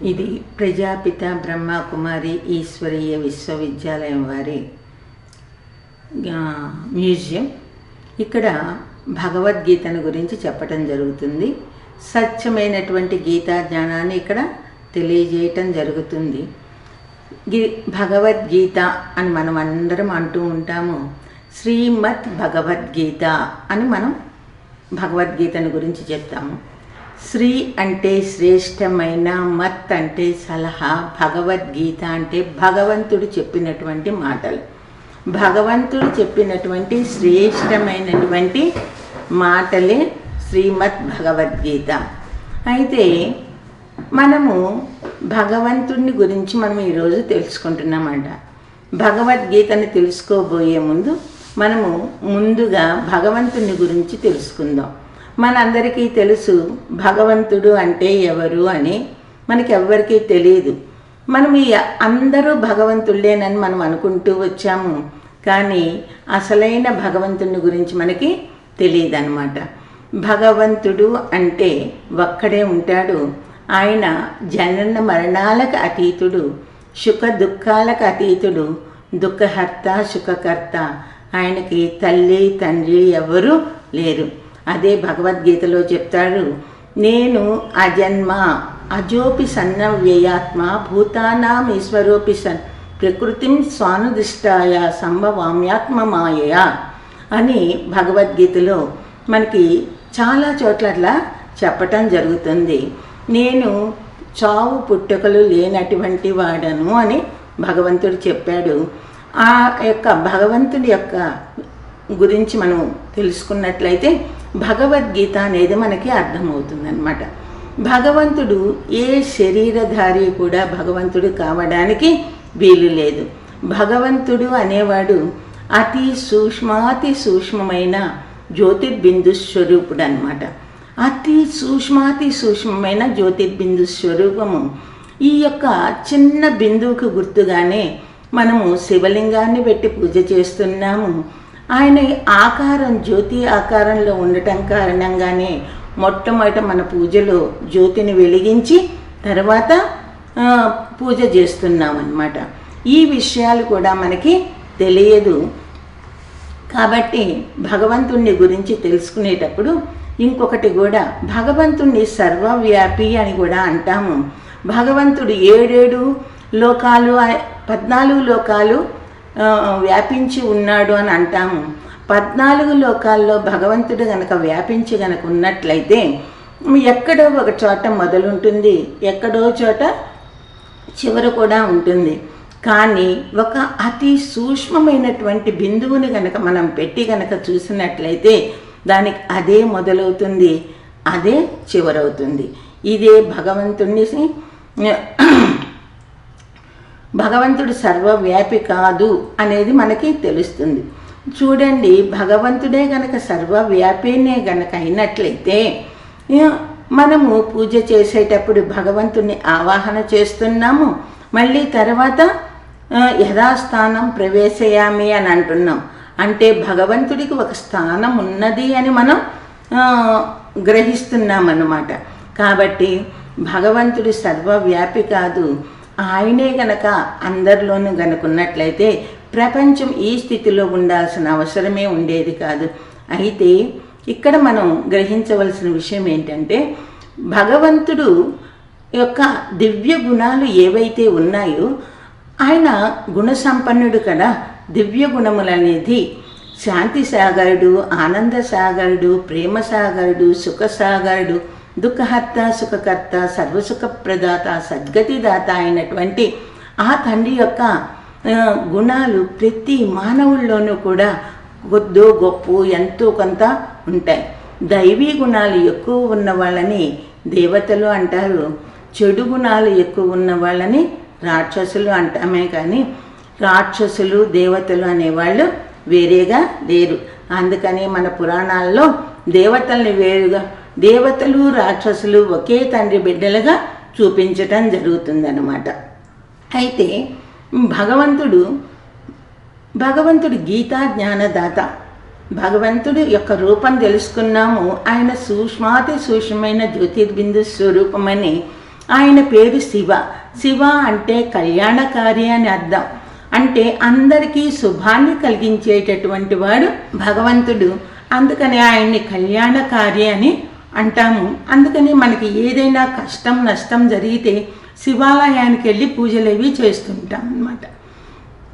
ఇది ప్రజాపిత బ్రహ్మకుమారి ఈశ్వరీయ విశ్వవిద్యాలయం వారి మ్యూజియం. ఇక్కడ భగవద్గీతను గురించి చెప్పటం జరుగుతుంది. సత్యమైనటువంటి గీతా జ్ఞానాన్ని ఇక్కడ తెలియజేయటం జరుగుతుంది. భగవద్గీత అని మనం అందరం అంటూ ఉంటాము. శ్రీమద్ భగవద్గీత అని మనం భగవద్గీతను గురించి చెప్తాము. శ్రీ అంటే శ్రేష్టమైన, మత్ అంటే సలహా, భగవద్గీత అంటే భగవంతుడు చెప్పినటువంటి మాటలు. భగవంతుడు చెప్పినటువంటి శ్రేష్టమైనటువంటి మాటలే శ్రీమద్ భగవద్గీత. అయితే మనము భగవంతుడిని గురించి మనం ఈరోజు తెలుసుకుంటున్నామంట. భగవద్గీతని తెలుసుకోబోయే ముందు మనము ముందుగా భగవంతుని గురించి తెలుసుకుందాం. మనందరికీ తెలుసు భగవంతుడు అంటే ఎవరు అని. మనకెవ్వరికీ తెలియదు. మనం అందరూ భగవంతుళ్ళేనని మనం అనుకుంటూ వచ్చాము, కానీ అసలైన భగవంతుని గురించి మనకి తెలియదు అన్నమాట. భగవంతుడు అంటే ఒక్కడే ఉంటాడు. ఆయన జనన మరణాలకు అతీతుడు, సుఖ దుఃఖాలకు అతీతుడు, దుఃఖహర్త సుఖకర్త. ఆయనకి తల్లి తండ్రి ఎవరు లేరు. అదే భగవద్గీతలో చెప్తాడు, నేను అజన్మ అజోపి సన్నవ్యయాత్మ భూతానాం ఈశ్వరోపి సన్ ప్రకృతిం స్వానుదిష్టాయ సంభవామ్యాత్మ మాయయా అని భగవద్గీతలో మనకి చాలా చోట్ల అట్లా చెప్పటం జరుగుతుంది. నేను చావు పుట్టుకలు లేనటువంటి వాడను అని భగవంతుడు చెప్పాడు. ఆ యొక్క భగవంతుడి యొక్క గురించి మనం తెలుసుకున్నట్లయితే భగవద్గీత అనేది మనకి అర్థమవుతుందన్నమాట. భగవంతుడు ఏ శరీరధారి కూడా భగవంతుడు కావడానికి వీలు లేదు. భగవంతుడు అనేవాడు అతి సూక్ష్మాతి సూక్ష్మమైన జ్యోతిర్బిందు స్వరూపుడు అనమాట. అతి సూక్ష్మాతి సూక్ష్మమైన జ్యోతిర్బిందు స్వరూపము. ఈ యొక్క చిన్న బిందువుకు గుర్తుగానే మనము శివలింగాన్ని పెట్టి పూజ చేస్తున్నాము. ఆయన ఆకారం జ్యోతి ఆకారంలో ఉండటం కారణంగానే మొట్టమొదట మన పూజలో జ్యోతిని వెలిగించి తర్వాత పూజ చేస్తున్నాం అన్నమాట. ఈ విషయాలు కూడా మనకి తెలియదు. కాబట్టి భగవంతుణ్ణి గురించి తెలుసుకునేటప్పుడు ఇంకొకటి కూడా, భగవంతుణ్ణి సర్వవ్యాపి అని కూడా అంటాము. భగవంతుడు 7 లోకాలు 14 లోకాలు వ్యాపించి ఉన్నాడు అని అంటాము. 14 లోకాల్లో భగవంతుడు గనక వ్యాపించి గనక ఉన్నట్లయితే ఎక్కడో ఒక చోట మొదలుంటుంది, ఎక్కడో చోట చివర కూడా ఉంటుంది. కానీ ఒక అతి సూక్ష్మమైనటువంటి బిందువుని గనక మనం పెట్టి గనక చూసినట్లయితే దానికి అదే మొదలవుతుంది, అదే చివరవుతుంది. ఇదే భగవంతుడు సర్వవ్యాపి కాదు అనేది మనకి తెలుస్తుంది. చూడండి, భగవంతుడే గనక సర్వవ్యాపినే గనక అయినట్లయితే మనము పూజ చేసేటప్పుడు భగవంతుని ఆవాహన చేస్తున్నాము. మళ్ళీ తర్వాత యథాస్థానం ప్రవేశయామి అని అంటున్నాం. అంటే భగవంతుడికి ఒక స్థానం ఉన్నది అని మనం గ్రహిస్తున్నామన్నమాట. కాబట్టి భగవంతుడి సర్వవ్యాపి కాదు. ఆయనే గనక అందరిలోనూ గనుకున్నట్లయితే ప్రపంచం ఈ స్థితిలో ఉండాల్సిన అవసరమే ఉండేది కాదు. అయితే ఇక్కడ మనం గ్రహించవలసిన విషయం ఏంటంటే, భగవంతుడు యొక్క దివ్య గుణాలు ఏవైతే ఉన్నాయో ఆయన గుణసంపన్నుడు కదా. దివ్య గుణములనేది శాంతి సాగరుడు, ఆనంద సాగరుడు, ప్రేమ సాగరుడు, సుఖ సాగరుడు, దుఃఖహర్త సుఖకర్త, సర్వసుఖ ప్రదాత, సద్గతిదాత అయినటువంటి ఆ తండ్రి యొక్క గుణాలు ప్రతి మానవుల్లోనూ కూడా కొద్దో గొప్ప ఎంతో కొంత ఉంటాయి. దైవీ గుణాలు ఎక్కువ ఉన్న వాళ్ళని దేవతలు అంటారు, చెడు గుణాలు ఎక్కువ ఉన్న వాళ్ళని రాక్షసులు అంటామే. కానీ రాక్షసులు దేవతలు అనేవాళ్ళు వేరేగా లేరు. అందుకని మన పురాణాల్లో దేవతల్ని వేరుగా, దేవతలు రాక్షసులు ఒకే తండ్రి బిడ్డలుగా చూపించటం జరుగుతుందన్నమాట. అయితే భగవంతుడు గీతా జ్ఞానదాత. భగవంతుడి యొక్క రూపం తెలుసుకున్నాము. ఆయన సూక్ష్మాతి సూక్ష్మమైన జ్యోతిర్బిందు స్వరూపమని ఆయన పేరు శివ. శివ అంటే కళ్యాణకారి అని అర్థం. అంటే అందరికీ శుభాన్ని కలిగించేటటువంటి వాడు భగవంతుడు. అందుకని ఆయన్ని కళ్యాణకారి అని అంటాము. అందుకని మనకి ఏదైనా కష్టం నష్టం జరిగితే శివాలయానికి వెళ్ళి పూజలు అవి చేస్తుంటాం అన్నమాట.